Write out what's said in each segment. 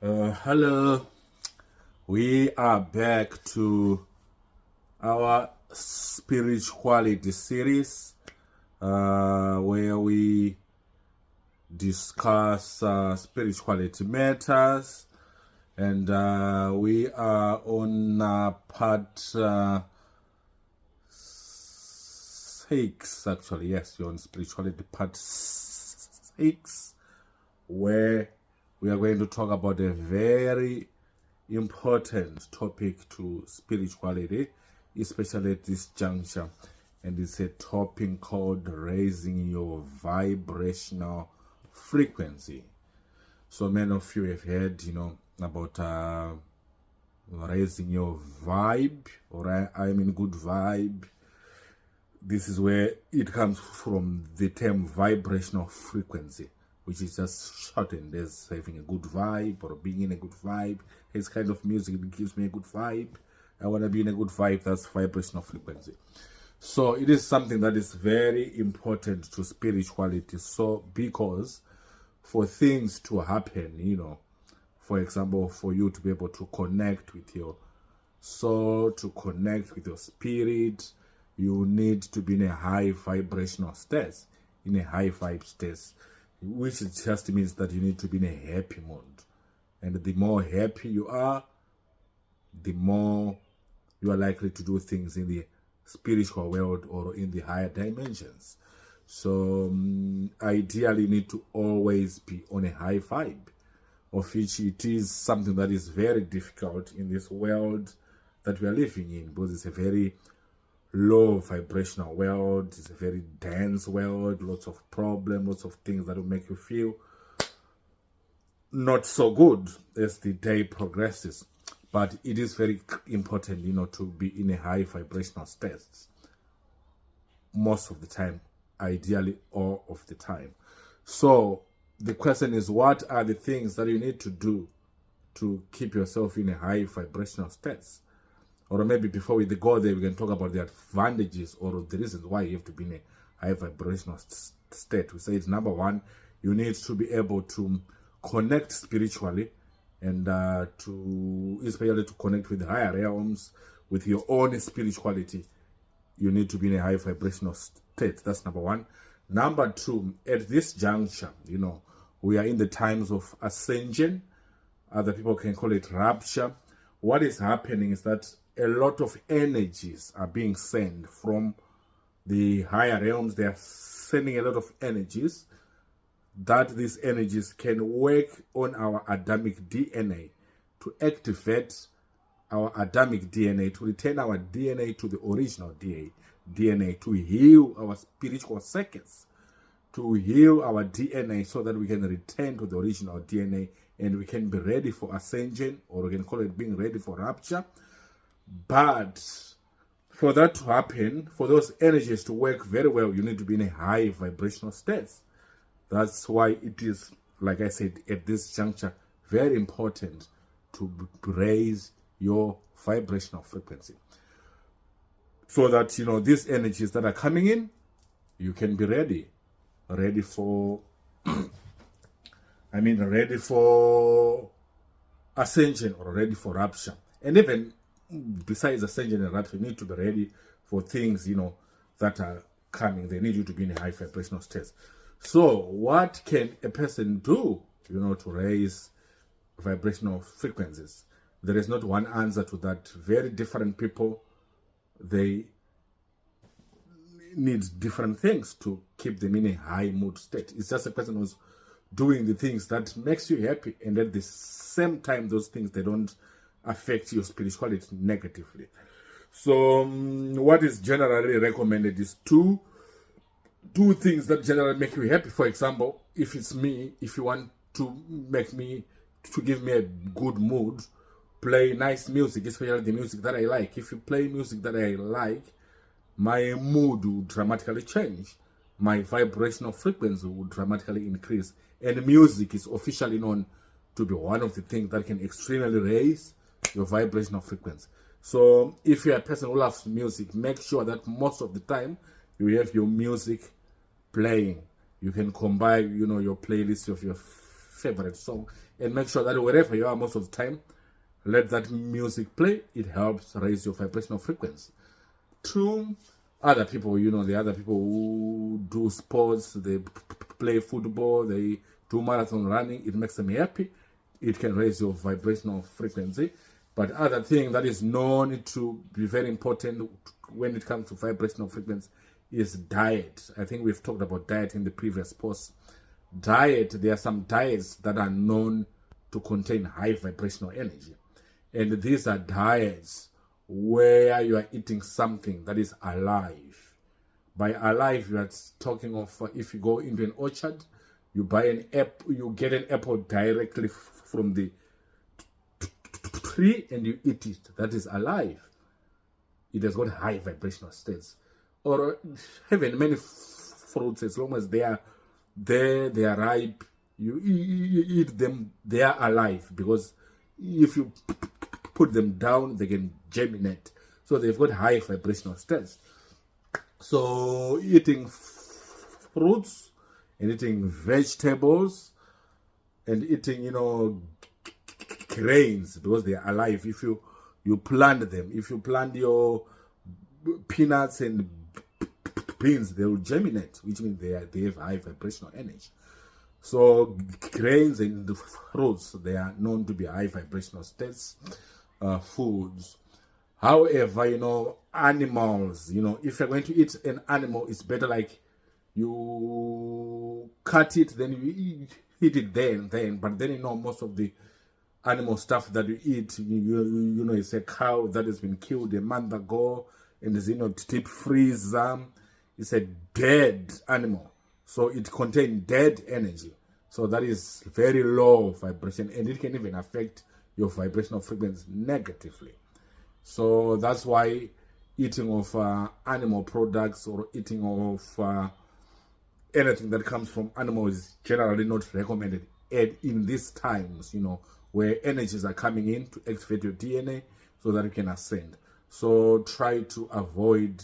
Hello, we are back to our spirituality series where we discuss spirituality matters, and we are on part 6 actually. Yes, you're on spirituality part 6, where we are going to talk about a very important topic to spirituality, especially at this juncture, and it's a topic called raising your vibrational frequency. So many of you have heard, about raising your vibe, or I'm in good vibe. This is where it comes from the term vibrational frequency, which is just shortened as having a good vibe or being in a good vibe. It's kind of music that gives me a good vibe. I want to be in a good vibe. That's vibrational frequency. So it is something that is very important to spirituality. So because for things to happen, for example, for you to be able to connect with your soul, to connect with your spirit, you need to be in a high vibrational state, in a high vibe state, which just means that you need to be in a happy mood. And the more happy you are, the more you are likely to do things in the spiritual world or in the higher dimensions. So ideally, you need to always be on a high vibe, of which it is something that is very difficult in this world that we are living in, because it's a very low vibrational world. It's a very dense world, lots of problems, lots of things that will make you feel not so good as the day progresses. But it is very important, to be in a high vibrational state most of the time, ideally all of the time. So the question is, what are the things that you need to do to keep yourself in a high vibrational state? Or maybe before we go there, we can talk about the advantages or the reasons why you have to be in a high vibrational state. We say it's number one, you need to be able to connect spiritually, and especially to connect with higher realms, with your own spirituality. You need to be in a high vibrational state. That's number one. Number two, at this juncture, we are in the times of ascension. Other people can call it rapture. What is happening is that a lot of energies are being sent from the higher realms. They are sending a lot of energies, that these energies can work on our Adamic DNA to activate our Adamic DNA, to return our DNA to the original DNA, to heal our spiritual circuits, to heal our DNA so that we can return to the original DNA and we can be ready for ascension, or we can call it being ready for rapture. But for that to happen, for those energies to work very well, you need to be in a high vibrational state. That's why it is, like I said, at this juncture, very important to raise your vibrational frequency, so that, these energies that are coming in, you can be ready for, ready for ascension or ready for rapture. And even besides ascension and rapture, you need to be ready for things, that are coming. They need you to be in a high vibrational state. So what can a person do, to raise vibrational frequencies? There is not one answer to that. Very different people, they need different things to keep them in a high mood state. It's just a person who's doing the things that makes you happy, and at the same time, those things, they don't affect your spirituality negatively. So what is generally recommended is two things that generally make you happy. For example, if it's me, if you want to give me a good mood, play nice music, especially the music that I like. If you play music that I like, my mood will dramatically change. My vibrational frequency will dramatically increase. And music is officially known to be one of the things that can extremely raise your vibrational frequency. So if you're a person who loves music, make sure that most of the time you have your music playing. You can combine, your playlist of your favorite song and make sure that wherever you are most of the time, let that music play. It helps raise your vibrational frequency. Two, other people, the other people who do sports, they play football, they do marathon running, it makes them happy. It can raise your vibrational frequency. But other thing that is known to be very important when it comes to vibrational frequency is diet. I think we've talked about diet in the previous post. Diet, there are some diets that are known to contain high vibrational energy. And these are diets where you are eating something that is alive. By alive, you are talking of if you go into an orchard, you buy an apple, you get an apple directly from the tree and you eat it. That is alive. It has got high vibrational states. Or even many fruits, as long as they are there, they are ripe, you eat them, they are alive, because if you put them down, they can germinate. So they've got high vibrational states. So eating fruits and eating vegetables and eating, grains, because they are alive. If you plant them, if you plant your peanuts and beans, they will germinate, which means they have high vibrational energy. So grains and the fruits, they are known to be high vibrational states foods. However, animals, if you're going to eat an animal, it's better like you cut it, then you eat it then. But then most of the animal stuff that you eat, it's a cow that has been killed a month ago and is in a deep freezer. It's a dead animal, so it contains dead energy. So that is very low vibration, and it can even affect your vibrational frequency negatively. So that's why eating of animal products or eating of anything that comes from animals is generally not recommended. And in these times, where energies are coming in to activate your DNA so that it can ascend. So try to avoid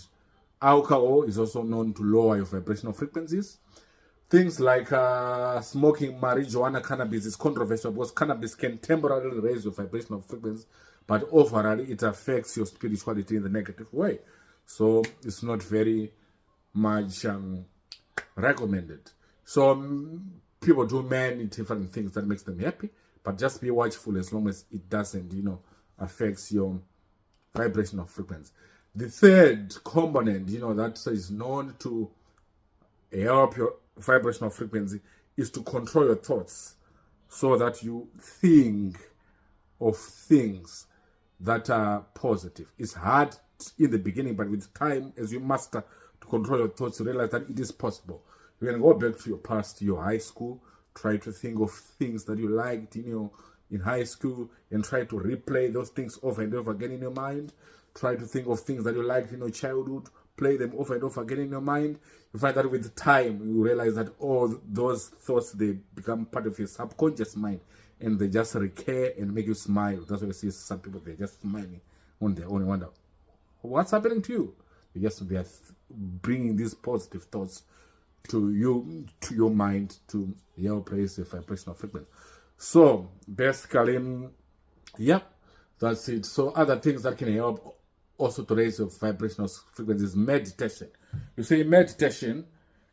alcohol. Is also known to lower your vibrational frequencies. Things like smoking marijuana, cannabis is controversial because cannabis can temporarily raise your vibrational frequency, but overall it affects your spirituality in the negative way. So it's not very much recommended. So people do many different things that makes them happy, but just be watchful as long as it doesn't, affects your vibrational frequency. The third component, that is known to help your vibrational frequency is to control your thoughts so that you think of things that are positive. It's hard in the beginning, but with time, as you master to control your thoughts, you realize that it is possible. You can go back to your past, your high school, try to think of things that you liked in high school and try to replay those things over and over again in your mind. Try to think of things that you liked in your childhood, play them over and over again in your mind. You find that with time, you realize that all those thoughts, they become part of your subconscious mind and they just recur and make you smile. That's why you see some people, they're just smiling on their own and wonder, what's happening to you? They are bringing these positive thoughts to your mind to help raise your vibrational frequency. So basically, that's it. So other things that can help also to raise your vibrational frequency is meditation. You see, meditation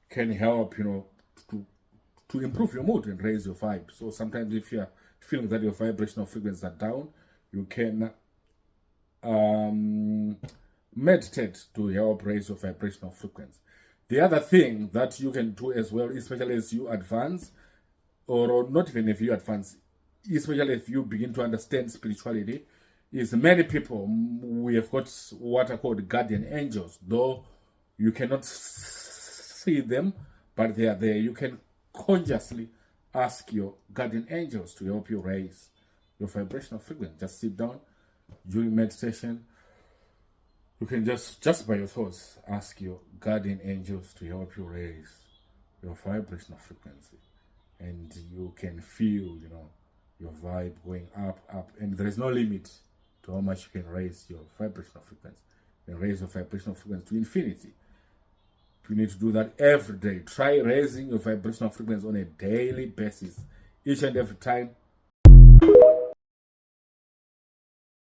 can help, to improve your mood and raise your vibe. So sometimes if you're feeling that your vibrational frequencies are down, you can meditate to help raise your vibrational frequency. The other thing that you can do as well, especially as you advance, or not even if you advance, especially if you begin to understand spirituality, is many people, we have got what are called guardian angels. Though you cannot see them, but they are there. You can consciously ask your guardian angels to help you raise your vibrational frequency. Just sit down during meditation. You can just by your thoughts ask your guardian angels to help you raise your vibrational frequency, and you can feel, your vibe going up, and there is no limit to how much you can raise your vibrational frequency. You can raise your vibrational frequency to infinity. You need to do that every day. Try raising your vibrational frequency on a daily basis. Each and every time